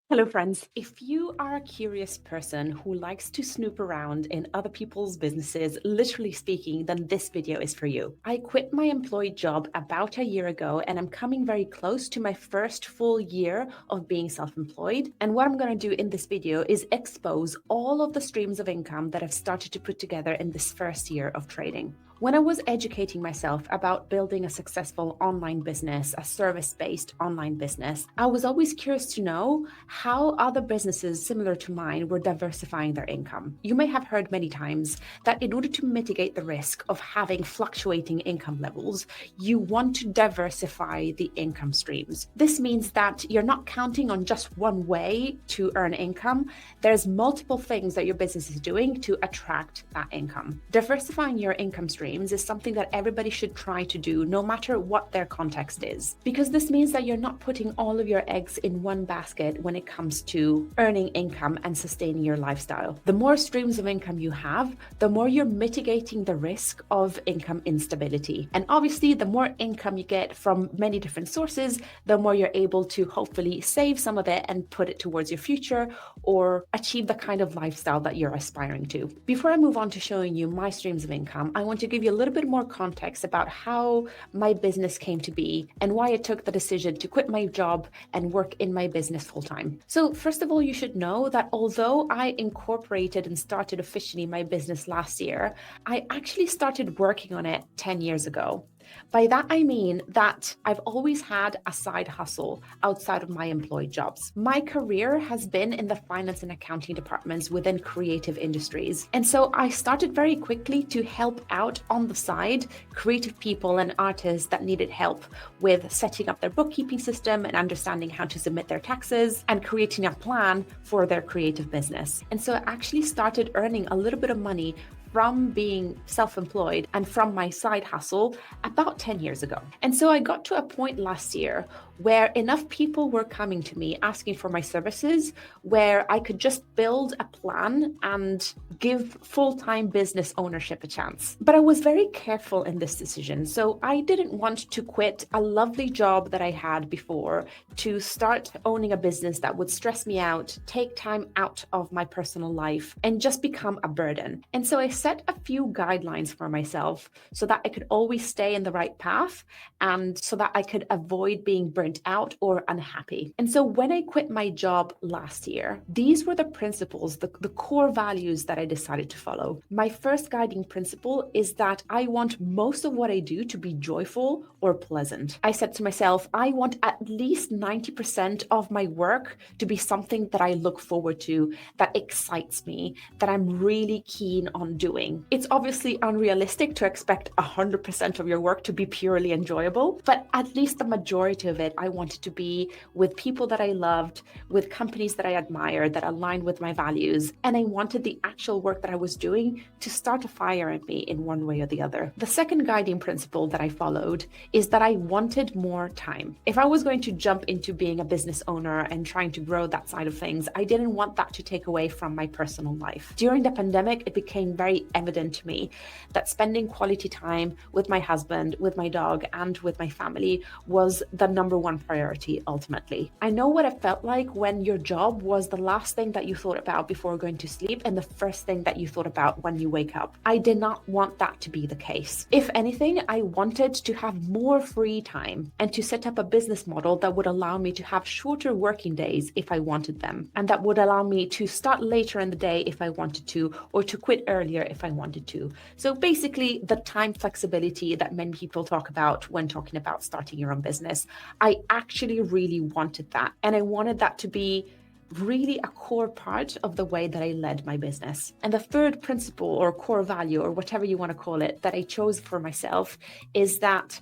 Hello, friends. If you are a curious person who likes to snoop around in other people's businesses, literally speaking, then this video is for you. I quit my employed job about a year ago, and I'm coming very close to my first full year of being self-employed. And what I'm going to do in this video is expose all of the streams of income that I've started to put together in this first year of trading. When I was educating myself about building a successful online business, a service-based online business, I was always curious to know how other businesses similar to mine were diversifying their income. You may have heard many times that in order to mitigate the risk of having fluctuating income levels, you want to diversify the income streams. This means that you're not counting on just one way to earn income. There's multiple things that your business is doing to attract that income. Diversifying your income streams is something that everybody should try to do, no matter what their context is, because this means that you're not putting all of your eggs in one basket when it comes to earning income and sustaining your lifestyle. The more streams of income you have, the more you're mitigating the risk of income instability. And obviously, the more income you get from many different sources, the more you're able to hopefully save some of it and put it towards your future or achieve the kind of lifestyle that you're aspiring to. Before I move on to showing you my streams of income, I want to give you a little bit more context about how my business came to be and why I took the decision to quit my job and work in my business full-time. So first of all, you should know that although I incorporated and started officially my business last year, I actually started working on it 10 years ago. By that, I mean that I've always had a side hustle outside of my employed jobs. My career has been in the finance and accounting departments within creative industries. And so I started very quickly to help out on the side creative people and artists that needed help with setting up their bookkeeping system and understanding how to submit their taxes and creating a plan for their creative business. And so I actually started earning a little bit of money from being self-employed and from my side hustle about 10 years ago. And so I got to a point last year where enough people were coming to me asking for my services where I could just build a plan and give full-time business ownership a chance. But I was very careful in this decision. So I didn't want to quit a lovely job that I had before to start owning a business that would stress me out, take time out of my personal life, and just become a burden. And so I set a few guidelines for myself so that I could always stay in the right path and so that I could avoid being burnt out or unhappy. And so when I quit my job last year, these were the principles, the core values that I decided to follow. My first guiding principle is that I want most of what I do to be joyful or pleasant. I said to myself, I want at least 90% of my work to be something that I look forward to, that excites me, that I'm really keen on doing. It's obviously unrealistic to expect 100% of your work to be purely enjoyable, but at least the majority of it, I wanted to be with people that I loved, with companies that I admired, that aligned with my values. And I wanted the actual work that I was doing to start a fire in me in one way or the other. The second guiding principle that I followed is that I wanted more time. If I was going to jump into being a business owner and trying to grow that side of things, I didn't want that to take away from my personal life. During the pandemic, it became very evident to me that spending quality time with my husband, with my dog, and with my family was the number one priority ultimately. I know what it felt like when your job was the last thing that you thought about before going to sleep and the first thing that you thought about when you wake up. I did not want that to be the case. If anything, I wanted to have more free time and to set up a business model that would allow me to have shorter working days if I wanted them, and that would allow me to start later in the day if I wanted to, or to quit earlier if I wanted to. So basically, the time flexibility that many people talk about when talking about starting your own business, I actually really wanted that. And I wanted that to be really a core part of the way that I led my business. And the third principle or core value, or whatever you want to call it, that I chose for myself is that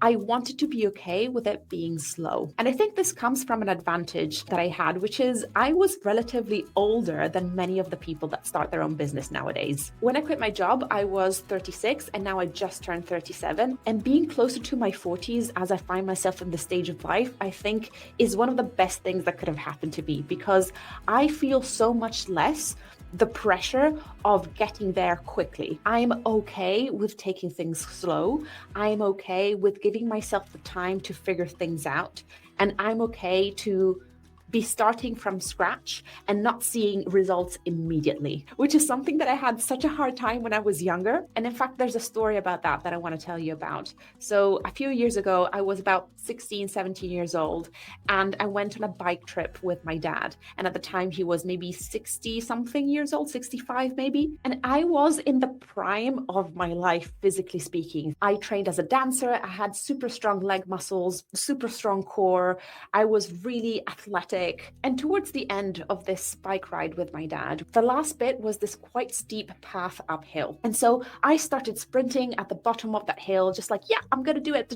I wanted to be okay with it being slow. And I think this comes from an advantage that I had, which is I was relatively older than many of the people that start their own business nowadays. When I quit my job, I was 36 and now I just turned 37. And being closer to my 40s as I find myself in this stage of life, I think is one of the best things that could have happened to me, because I feel so much less the pressure of getting there quickly. I'm okay with taking things slow. I'm okay with giving myself the time to figure things out. And I'm okay to be starting from scratch and not seeing results immediately, which is something that I had such a hard time when I was younger. And in fact, there's a story about that I want to tell you about. So a few years ago, I was about 16, 17 years old, and I went on a bike trip with my dad. And at the time, he was maybe 60 something years old, 65 maybe. And I was in the prime of my life, physically speaking. I trained as a dancer. I had super strong leg muscles, super strong core. I was really athletic. And towards the end of this bike ride with my dad, the last bit was this quite steep path uphill. And so I started sprinting at the bottom of that hill, just like, yeah, I'm going to do it.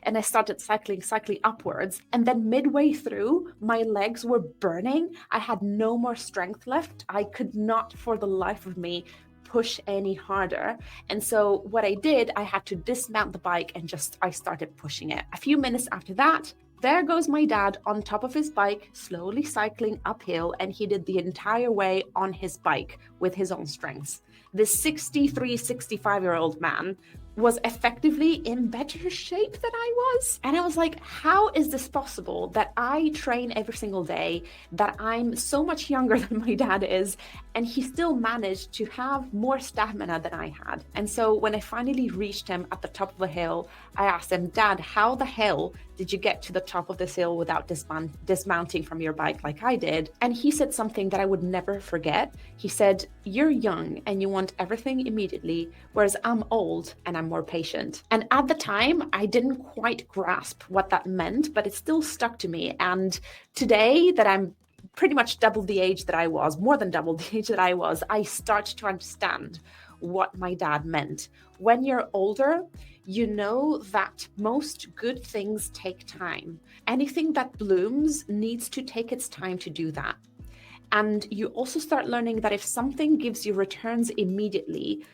And I started cycling upwards. And then midway through, my legs were burning. I had no more strength left. I could not, for the life of me, push any harder. And so what I did, I had to dismount the bike and I started pushing it. A few minutes after that, there goes my dad on top of his bike, slowly cycling uphill, and he did the entire way on his bike with his own strengths. This 63, 65-year-old man was effectively in better shape than I was. And I was like, how is this possible that I train every single day, that I'm so much younger than my dad is, and he still managed to have more stamina than I had? And so when I finally reached him at the top of the hill, I asked him, Dad, how the hell did you get to the top of this hill without dismounting from your bike like I did? And he said something that I would never forget. He said, you're young and you want everything immediately, whereas I'm old and I'm more patient. And at the time, I didn't quite grasp what that meant, but it still stuck to me. And today that I'm pretty much double the age that I was, more than double the age that I was, I start to understand what my dad meant. When you're older, you know that most good things take time. Anything that blooms needs to take its time to do that. And you also start learning that if something gives you returns immediately,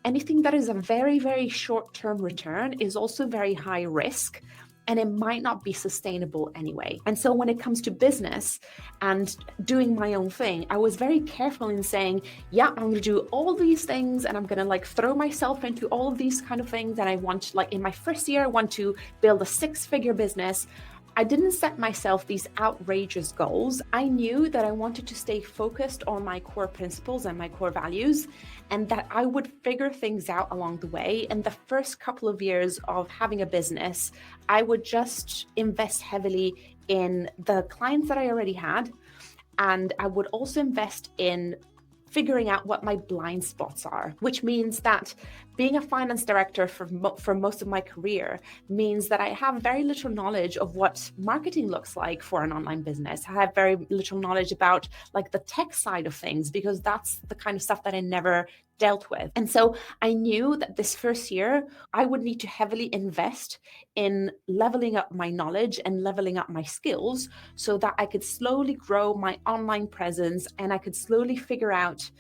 anything that is a very, very short-term return is also very high risk, and it might not be sustainable anyway. And so when it comes to business and doing my own thing, I was very careful in saying, yeah, I'm gonna do all these things and I'm gonna throw myself into all of these kind of things. And I want, in my first year, I want to build a 6-figure business. I didn't set myself these outrageous goals. I knew that I wanted to stay focused on my core principles and my core values, and that I would figure things out along the way. In the first couple of years of having a business, I would just invest heavily in the clients that I already had. And I would also invest in figuring out what my blind spots are, which means that being a finance director for most of my career means that I have very little knowledge of what marketing looks like for an online business. I have very little knowledge about the tech side of things, because that's the kind of stuff that I never dealt with. And so I knew that this first year, I would need to heavily invest in leveling up my knowledge and leveling up my skills so that I could slowly grow my online presence, and I could slowly figure out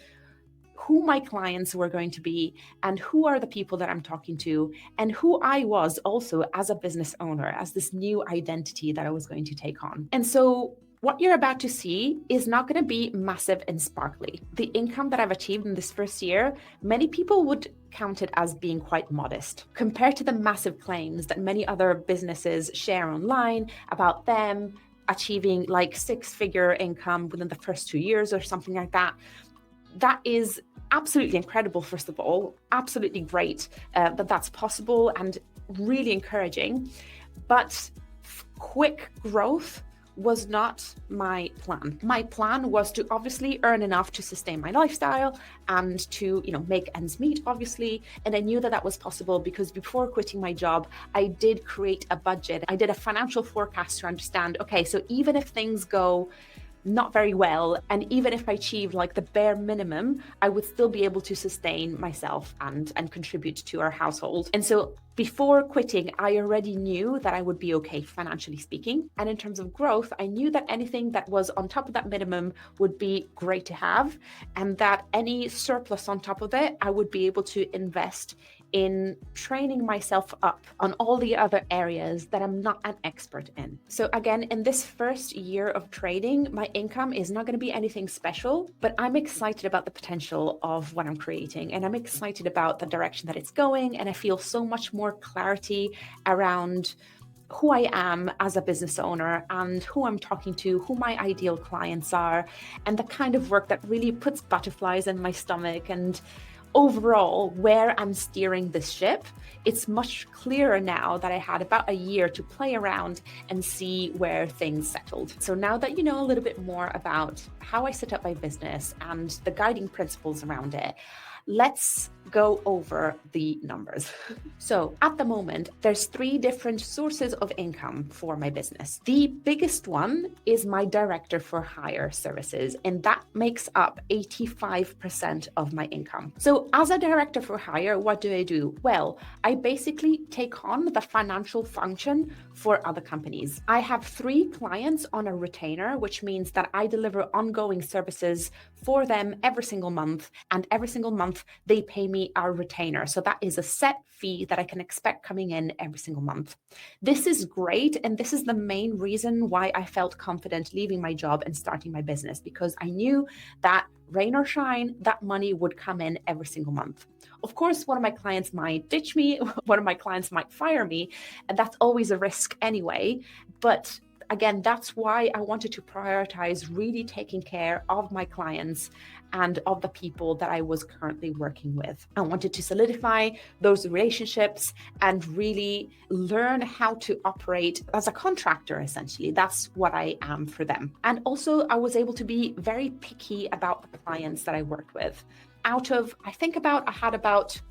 who my clients were going to be and who are the people that I'm talking to, and who I was also as a business owner, as this new identity that I was going to take on. And so what you're about to see is not going to be massive and sparkly. The income that I've achieved in this first year, many people would count it as being quite modest compared to the massive claims that many other businesses share online about them achieving 6-figure income within the first 2 years or something like that. That is absolutely incredible, first of all, absolutely great that that's possible and really encouraging. But quick growth was not my plan. My plan was to obviously earn enough to sustain my lifestyle and to, make ends meet, obviously. And I knew that that was possible because before quitting my job, I did create a budget. I did a financial forecast to understand, okay, so even if things go not very well, and even if I achieved the bare minimum, I would still be able to sustain myself and contribute to our household. And so before quitting, I already knew that I would be okay financially speaking. And in terms of growth, I knew that anything that was on top of that minimum would be great to have, and that any surplus on top of it, I would be able to invest in training myself up on all the other areas that I'm not an expert in. So again, in this first year of trading, my income is not going to be anything special, but I'm excited about the potential of what I'm creating, and I'm excited about the direction that it's going, and I feel so much more clarity around who I am as a business owner and who I'm talking to, who my ideal clients are, and the kind of work that really puts butterflies in my stomach, and overall where I'm steering this ship. It's much clearer now that I had about a year to play around and see where things settled. So now that you know a little bit more about how I set up my business and the guiding principles around it, let's go over the numbers. So at the moment, there's 3 different sources of income for my business. The biggest one is my director for hire services, and that makes up 85% of my income. So as a director for hire, what do? Well, I basically take on the financial function for other companies. I have 3 clients on a retainer, which means that I deliver ongoing services for them every single month, and every single month they pay me our retainer. So that is a set fee that I can expect coming in every single month. This is great. And this is the main reason why I felt confident leaving my job and starting my business, because I knew that rain or shine, that money would come in every single month. Of course, one of my clients might ditch me, one of my clients might fire me, and that's always a risk anyway. But again, that's why I wanted to prioritize really taking care of my clients and of the people that I was currently working with. I wanted to solidify those relationships and really learn how to operate as a contractor, essentially. That's what I am for them. And also, I was able to be very picky about the clients that I worked with. I had about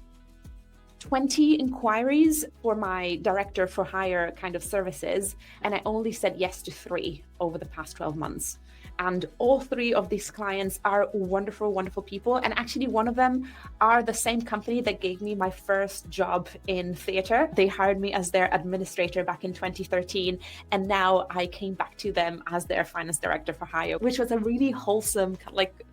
20 inquiries for my director for hire kind of services, and I only said yes to 3 over the past 12 months. And all 3 of these clients are wonderful, wonderful people. And actually one of them are the same company that gave me my first job in theater. They hired me as their administrator back in 2013. And now I came back to them as their finance director for hire, which was a really wholesome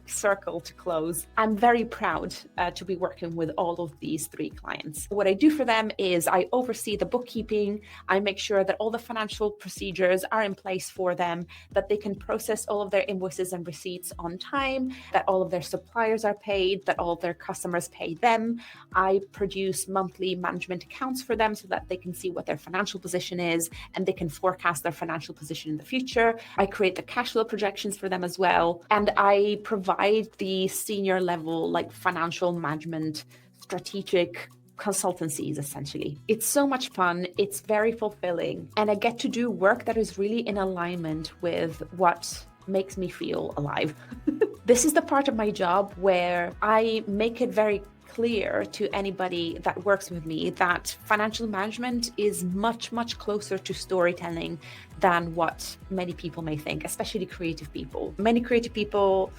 circle to close. I'm very proud to be working with all of these 3 clients. What I do for them is I oversee the bookkeeping. I make sure that all the financial procedures are in place for them, that they can process all of their invoices and receipts on time, that all of their suppliers are paid, that all of their customers pay them. I produce monthly management accounts for them so that they can see what their financial position is and they can forecast their financial position in the future. I create the cash flow projections for them as well. And I provide the senior level, financial management, strategic consultancies, essentially. It's so much fun. It's very fulfilling. And I get to do work that is really in alignment with what makes me feel alive. This is the part of my job where I make it very clear to anybody that works with me that financial management is much, much closer to storytelling than what many people may think, especially creative people. Many creative people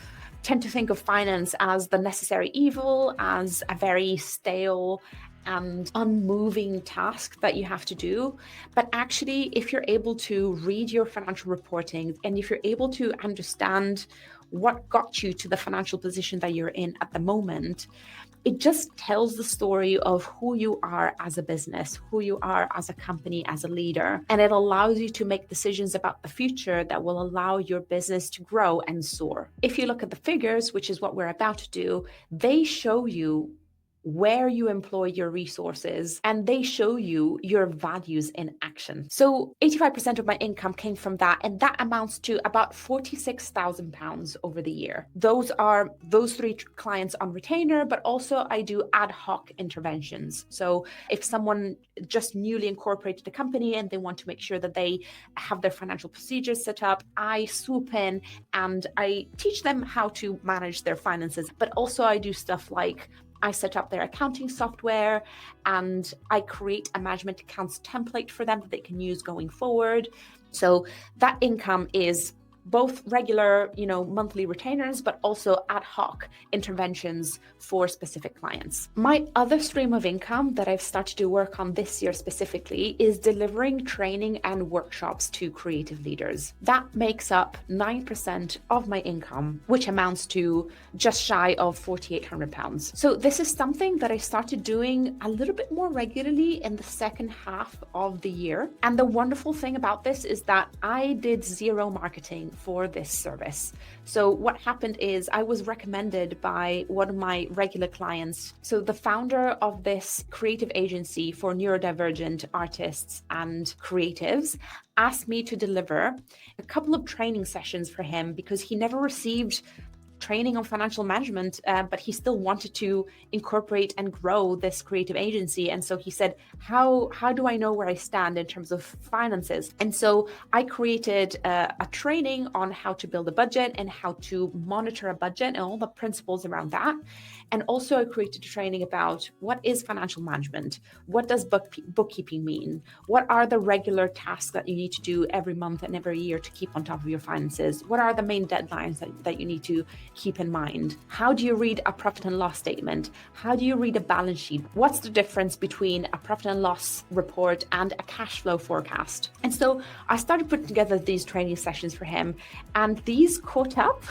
tend to think of finance as the necessary evil, as a very stale and unmoving task that you have to do. But actually, if you're able to read your financial reporting and if you're able to understand what got you to the financial position that you're in at the moment, it just tells the story of who you are as a business, who you are as a company, as a leader. And it allows you to make decisions about the future that will allow your business to grow and soar. If you look at the figures, which is what we're about to do, they show you where you employ your resources, and they show you your values in action. So 85% of my income came from that, and that amounts to about £46,000 over the year. Those are those 3 clients on retainer, but also I do ad hoc interventions. So if someone just newly incorporated a company and they want to make sure that they have their financial procedures set up, I swoop in and I teach them how to manage their finances. But also I do stuff like I set up their accounting software and I create a management accounts template for them that they can use going forward. So that income is both regular, monthly retainers, but also ad hoc interventions for specific clients. My other stream of income that I've started to work on this year specifically is delivering training and workshops to creative leaders. That makes up 9% of my income, which amounts to just shy of £4,800. So this is something that I started doing a little bit more regularly in the second half of the year. And the wonderful thing about this is that I did zero marketing for this service. So what happened is I was recommended by one of my regular clients. So the founder of this creative agency for neurodivergent artists and creatives asked me to deliver a couple of training sessions for him because he never received training on financial management, but he still wanted to incorporate and grow this creative agency. And so he said, how do I know where I stand in terms of finances? And so I created a training on how to build a budget and how to monitor a budget and all the principles around that. And also I created a training about what is financial management? What does bookkeeping mean? What are the regular tasks that you need to do every month and every year to keep on top of your finances? What are the main deadlines that you need to keep in mind? How do you read a profit and loss statement? How do you read a balance sheet? What's the difference between a profit and loss report and a cash flow forecast? And so I started putting together these training sessions for him, and these caught up.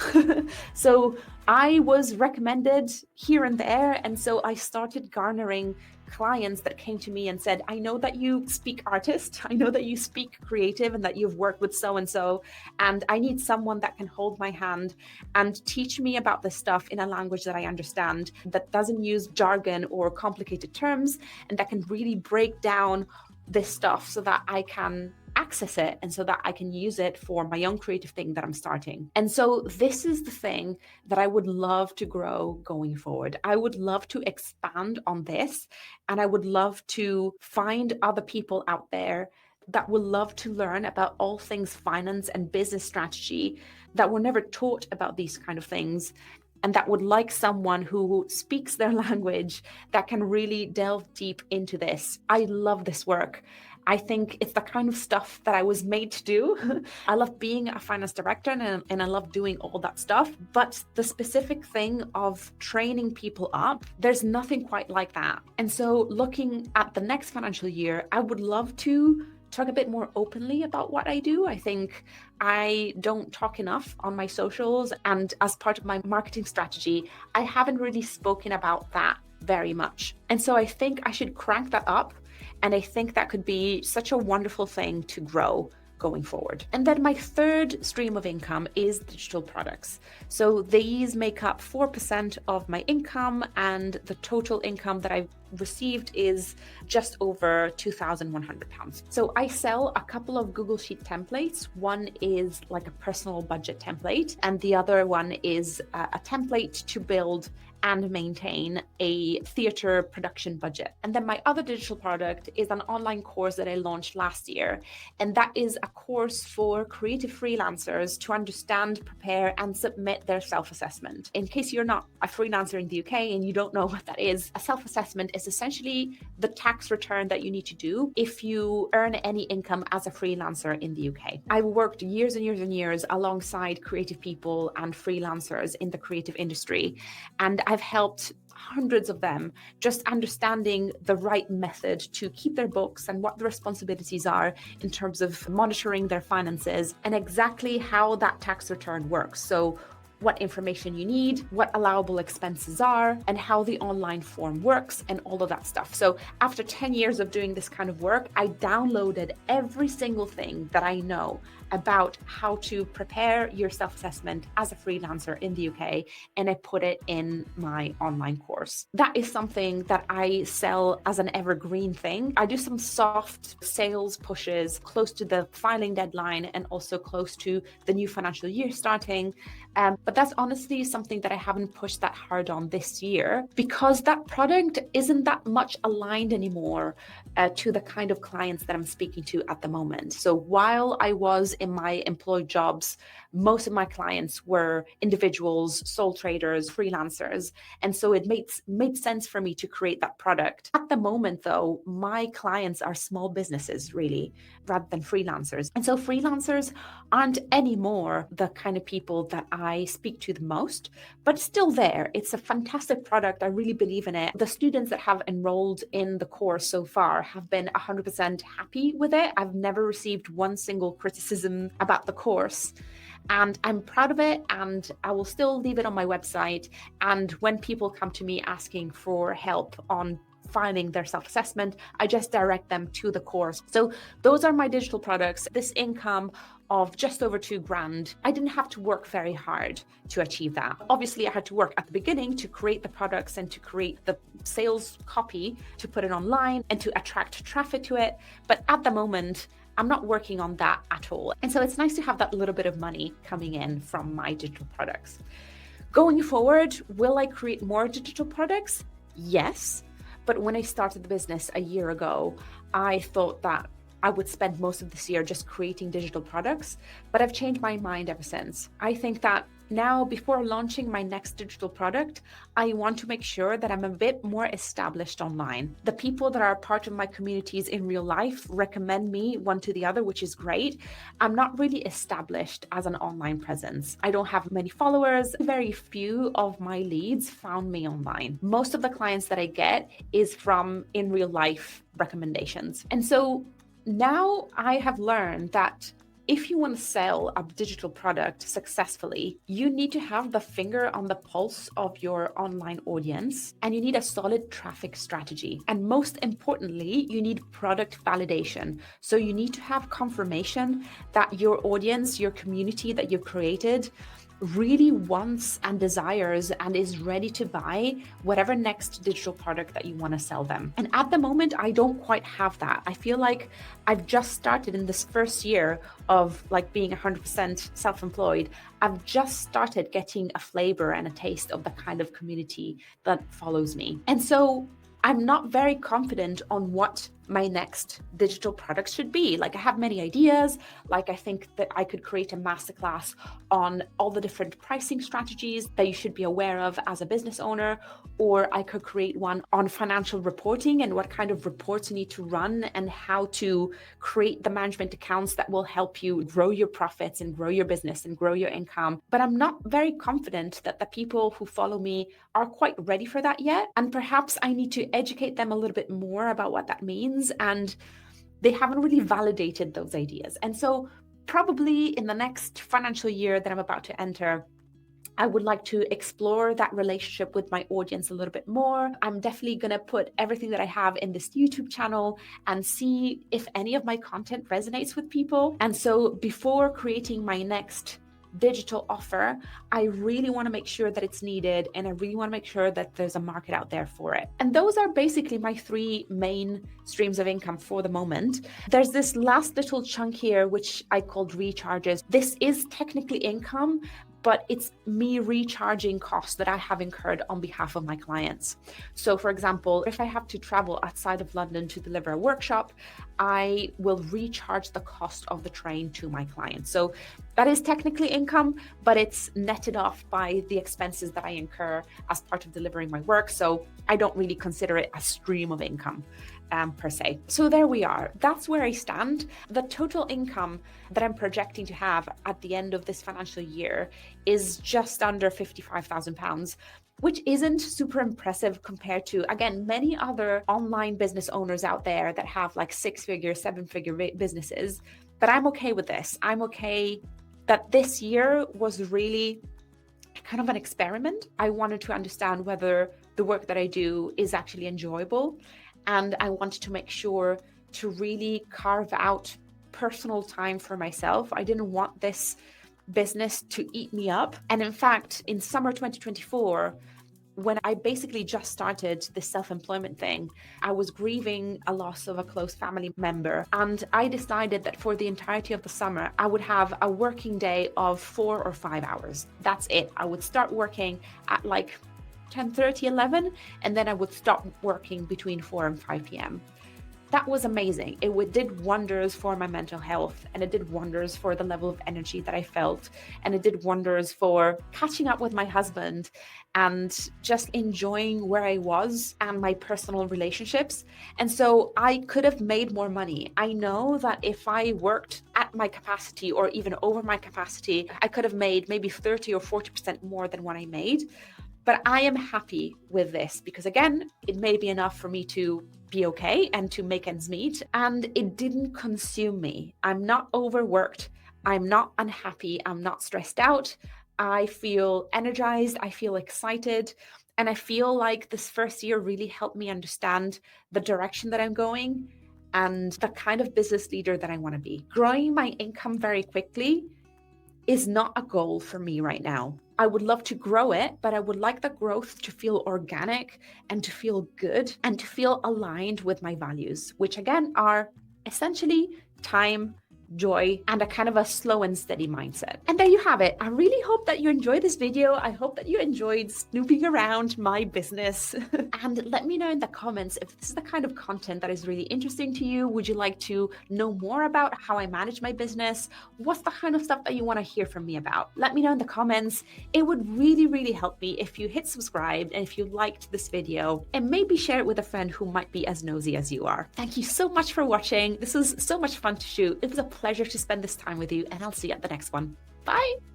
So I was recommended here and there. And so I started garnering clients that came to me and said, I know that you speak artist, I know that you speak creative and that you've worked with so-and-so, and I need someone that can hold my hand and teach me about this stuff in a language that I understand, that doesn't use jargon or complicated terms, and that can really break down this stuff so that I can access it and so that I can use it for my own creative thing that I'm starting. And so this is the thing that I would love to grow going forward. I would love to expand on this, and I would love to find other people out there that would love to learn about all things finance and business strategy, that were never taught about these kind of things, and that would like someone who speaks their language that can really delve deep into this. I love this work. I think it's the kind of stuff that I was made to do. I love being a finance director and I love doing all that stuff. But the specific thing of training people up, there's nothing quite like that. And so looking at the next financial year, I would love to talk a bit more openly about what I do. I think I don't talk enough on my socials, and as part of my marketing strategy, I haven't really spoken about that very much. And so I think I should crank that up. And I think that could be such a wonderful thing to grow going forward. And then my third stream of income is digital products. So these make up 4% of my income, and the total income that I've received is just over £2,100. So I sell a couple of Google Sheet templates. One is like a personal budget template, and the other one is a template to build and maintain a theatre production budget. And then my other digital product is an online course that I launched last year. And that is a course for creative freelancers to understand, prepare, and submit their self-assessment. In case you're not a freelancer in the UK and you don't know what that is, a self-assessment is essentially the tax return that you need to do if you earn any income as a freelancer in the UK. I worked years and years and years alongside creative people and freelancers in the creative industry, and I've helped hundreds of them just understanding the right method to keep their books and what the responsibilities are in terms of monitoring their finances and exactly how that tax return works. So what information you need, what allowable expenses are, and how the online form works, and all of that stuff. So after 10 years of doing this kind of work, I downloaded every single thing that I know about how to prepare your self-assessment as a freelancer in the UK, and I put it in my online course. That is something that I sell as an evergreen thing. I do some soft sales pushes close to the filing deadline and also close to the new financial year starting. But that's honestly something that I haven't pushed that hard on this year because that product isn't that much aligned anymore to the kind of clients that I'm speaking to at the moment. So while I was in my employed jobs, most of my clients were individuals, sole traders, freelancers. And so it made sense for me to create that product. At the moment, though, my clients are small businesses, really, rather than freelancers. And so freelancers aren't anymore the kind of people that I speak to the most, but still there. It's a fantastic product. I really believe in it. The students that have enrolled in the course so far have been 100% happy with it. I've never received one single criticism about the course. And I'm proud of it, and I will still leave it on my website. And when people come to me asking for help on filing their self-assessment. I just direct them to the course. So those are my digital products. This income of just over 2 grand, I didn't have to work very hard to achieve that. Obviously, I had to work at the beginning to create the products and to create the sales copy, to put it online and to attract traffic to it. But at the moment, I'm not working on that at all. And so it's nice to have that little bit of money coming in from my digital products. Going forward, will I create more digital products? Yes. But when I started the business a year ago, I thought that I would spend most of this year just creating digital products, but I've changed my mind ever since. I think that now, before launching my next digital product, I want to make sure that I'm a bit more established online. The people that are part of my communities in real life recommend me one to the other, which is great. I'm not really established as an online presence. I don't have many followers. Very few of my leads found me online. Most of the clients that I get is from in real life recommendations. And so now I have learned that if you want to sell a digital product successfully, you need to have the finger on the pulse of your online audience, and you need a solid traffic strategy. And most importantly, you need product validation. So you need to have confirmation that your audience, your community that you've created, really wants and desires and is ready to buy whatever next digital product that you want to sell them. And at the moment, I don't quite have that. I feel like I've just started in this first year of like being 100% self-employed. I've just started getting a flavor and a taste of the kind of community that follows me. And so I'm not very confident on what my next digital product should be. Like, I have many ideas. Like, I think that I could create a masterclass on all the different pricing strategies that you should be aware of as a business owner, or I could create one on financial reporting and what kind of reports you need to run and how to create the management accounts that will help you grow your profits and grow your business and grow your income. But I'm not very confident that the people who follow me are quite ready for that yet. And perhaps I need to educate them a little bit more about what that means. And they haven't really validated those ideas. And so probably in the next financial year that I'm about to enter, I would like to explore that relationship with my audience a little bit more. I'm definitely going to put everything that I have in this YouTube channel and see if any of my content resonates with people. And so before creating my next digital offer, I really want to make sure that it's needed, and I really want to make sure that there's a market out there for it. And those are basically my 3 main streams of income for the moment. There's this last little chunk here, which I called recharges. This is technically income, but it's me recharging costs that I have incurred on behalf of my clients. So for example, if I have to travel outside of London to deliver a workshop, I will recharge the cost of the train to my clients. So that is technically income, but it's netted off by the expenses that I incur as part of delivering my work. So I don't really consider it a stream of income. Per se. So there we are. That's where I stand. The total income that I'm projecting to have at the end of this financial year is just under £55,000, which isn't super impressive compared to, again, many other online business owners out there that have like 6-figure, 7-figure businesses. But I'm okay with this. I'm okay that this year was really kind of an experiment. I wanted to understand whether the work that I do is actually enjoyable. And I wanted to make sure to really carve out personal time for myself. I didn't want this business to eat me up. And in fact, in summer 2024, when I basically just started this self-employment thing, I was grieving a loss of a close family member. And I decided that for the entirety of the summer, I would have a working day of 4 or 5 hours. That's it. I would start working at like 10:30, 11, and then I would stop working between 4 and 5 p.m. That was amazing. It did wonders for my mental health, and it did wonders for the level of energy that I felt, and it did wonders for catching up with my husband and just enjoying where I was and my personal relationships. And so I could have made more money. I know that if I worked at my capacity or even over my capacity, I could have made maybe 30 or 40% more than what I made. But I am happy with this because, again, it may be enough for me to be okay and to make ends meet. And it didn't consume me. I'm not overworked. I'm not unhappy. I'm not stressed out. I feel energized. I feel excited. And I feel like this first year really helped me understand the direction that I'm going and the kind of business leader that I want to be. Growing my income very quickly is not a goal for me right now. I would love to grow it, but I would like the growth to feel organic and to feel good and to feel aligned with my values, which again are essentially time, joy, and a kind of a slow and steady mindset. And there you have it. I really hope that you enjoyed this video. I hope that you enjoyed snooping around my business. And let me know in the comments if this is the kind of content that is really interesting to you. Would you like to know more about how I manage my business? What's the kind of stuff that you want to hear from me about? Let me know in the comments. It would really, really help me if you hit subscribe and if you liked this video, and maybe share it with a friend who might be as nosy as you are. Thank you so much for watching. This was so much fun to shoot. It was a pleasure to spend this time with you, and I'll see you at the next one. Bye.